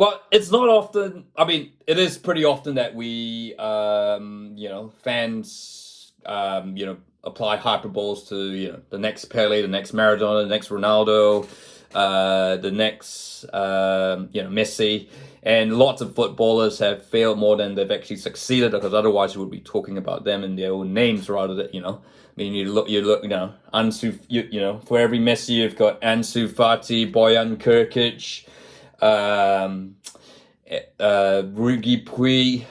Well, it's not often. I mean, it is pretty often that we, fans, apply hyperboles to the next Pele, the next Maradona, the next Ronaldo, the next Messi, and lots of footballers have failed more than they've actually succeeded, because otherwise we would be talking about them in their own names rather than I mean, you look, Ansu, for every Messi you've got Ansu Fati, Boyan Kirkic, Rugi Pui,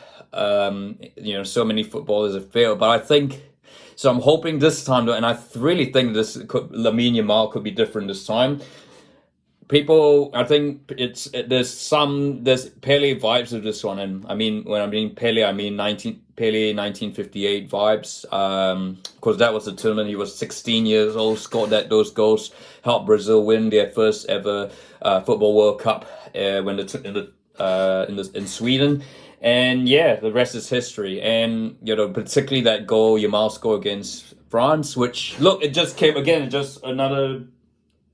so many footballers have failed. But I think, so I'm hoping this time, and I really think Lamine Yamal could be different this time. I think there's Pele vibes of this one, and I mean when I mean Pele, I mean 1958 vibes. Because that was the tournament. He was 16 years old, scored those goals, helped Brazil win their first ever football World Cup in Sweden. And yeah, the rest is history. And particularly that goal Yamal scored against France, which it just came again, just another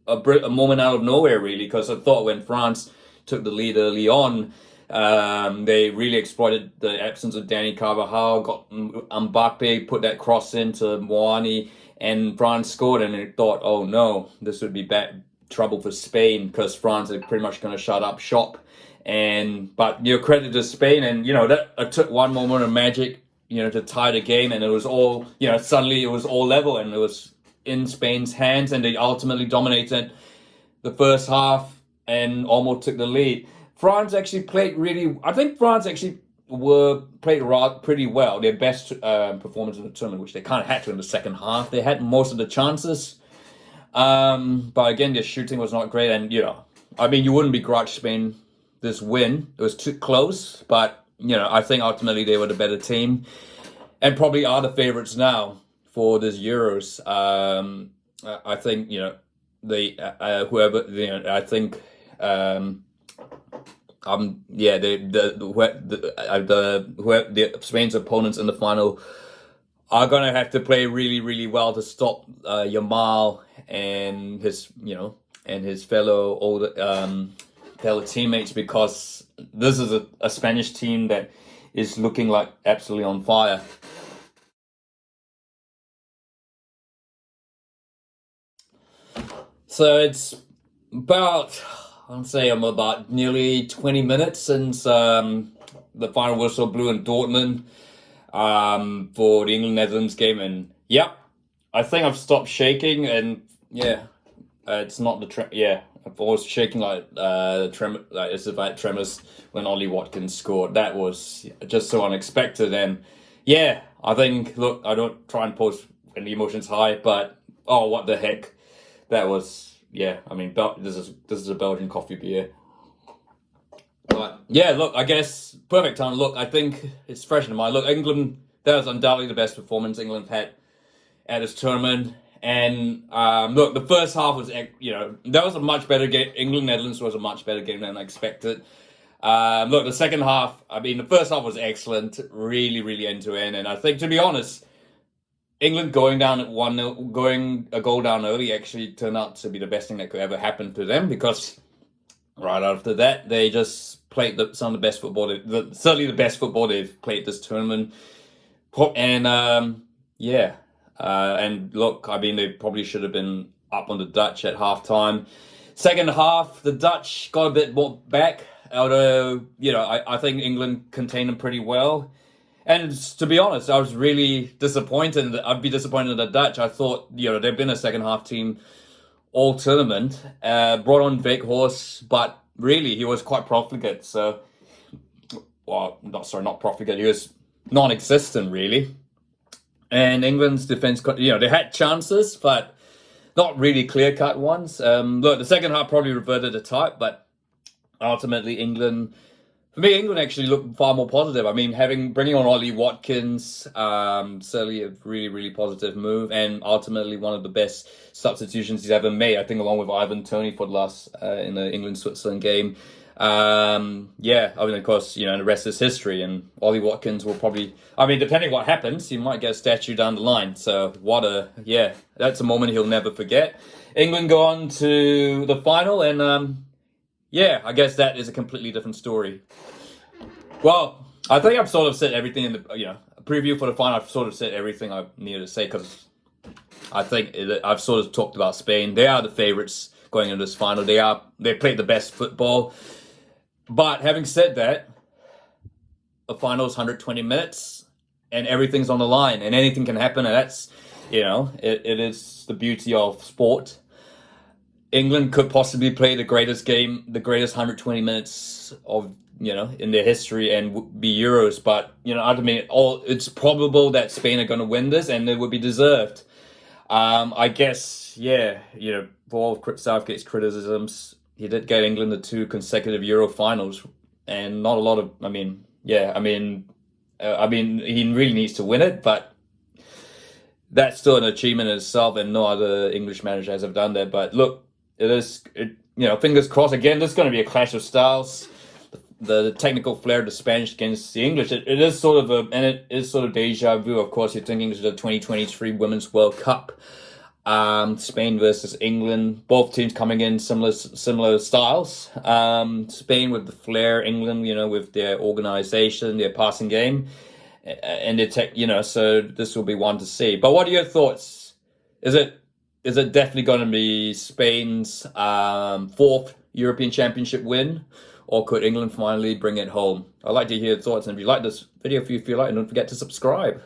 a moment out of nowhere, really, because I thought when France took the lead early on, they really exploited the absence of Danny Carvajal, got Mbappe, put that cross into Moani, and France scored, and they thought, oh no, this would be bad trouble for Spain, because France are pretty much going to shut up shop. But credit to Spain, and that it took one moment of magic, to tie the game, and it was all, suddenly it was all level, and it was in Spain's hands, and they ultimately dominated the first half and almost took the lead. France actually played I think France actually played pretty well. Their best performance in the tournament, which they kind of had to in the second half. They had most of the chances, but again, their shooting was not great. And I mean, you wouldn't begrudge Spain this win. It was too close, but I think ultimately they were the better team, and probably are the favorites now for this Euros. I think they whoever I think the Spain's opponents in the final are gonna have to play really, really well to stop Yamal and his fellow teammates, because this is a Spanish team that is looking like absolutely on fire. So it's about, I'm about nearly 20 minutes since the final whistle blew in Dortmund for the England-Netherlands game. And yep, I think I've stopped shaking, and it's not the I was shaking like it's about tremors when Ollie Watkins scored. That was just so unexpected. And I think, look, I don't try and post any emotions high, but oh, what the heck. That was, I mean, this is a Belgian coffee beer. But look, I guess perfect time. Look, I think it's fresh in mind. Look, England, that was undoubtedly the best performance England had at this tournament. And look, the first half was, that was a much better game. England-Netherlands was a much better game than I expected. Look, the second half, I mean, the first half was excellent, really, really end to end. And I think, to be honest, England going down at 1-0, going a goal down early, actually turned out to be the best thing that could ever happen to them, because right after that they just played some of the best football, certainly the best football they've played this tournament. And and look, I mean, they probably should have been up on the Dutch at halftime. Second half, the Dutch got a bit more back, although I think England contained them pretty well. And to be honest, I was really disappointed. I'd be disappointed in the Dutch. I thought, they've been a second half team all tournament. Brought on Weghorst, but really he was quite profligate. So, not profligate. He was non-existent, really. And England's defense, they had chances, but not really clear-cut ones. Look, the second half probably reverted to type, but ultimately England actually looked far more positive. I mean, bringing on Ollie Watkins, certainly a really, really positive move, and ultimately one of the best substitutions he's ever made. I think, along with Ivan Toney for the last in the England-Switzerland game. I mean, of course, the rest is history, and Ollie Watkins will probably, I mean, depending what happens, he might get a statue down the line. So that's a moment he'll never forget. England go on to the final, and yeah, I guess that is a completely different story. Well, I think I've sort of said everything in the preview for the final. I've sort of said everything I needed to say because I think I've sort of talked about Spain. They are the favorites going into this final. They played the best football. But having said that, the final is 120 minutes, and everything's on the line, and anything can happen. And that's it is the beauty of sport. England could possibly play the greatest game, the greatest 120 minutes of in their history, and be Euros. But I mean, it's probable that Spain are going to win this, and it would be deserved. I guess, yeah, for all Southgate's criticisms, he did get England to 2 consecutive Euro finals, and not a lot of. I mean, he really needs to win it, but that's still an achievement in itself, and no other English managers have done that. But look, fingers crossed. Again, there's going to be a clash of styles. The technical flair of the Spanish against the English. It is sort of deja vu. Of course, you're thinking of the 2023 Women's World Cup. Spain versus England. Both teams coming in similar styles. Spain with the flair, England, with their organization, their passing game, and their tech. So this will be one to see. But what are your thoughts? Is it definitely going to be Spain's fourth European Championship win? Or could England finally bring it home? I'd like to hear your thoughts. And if you like this video, if you feel like it, don't forget to subscribe.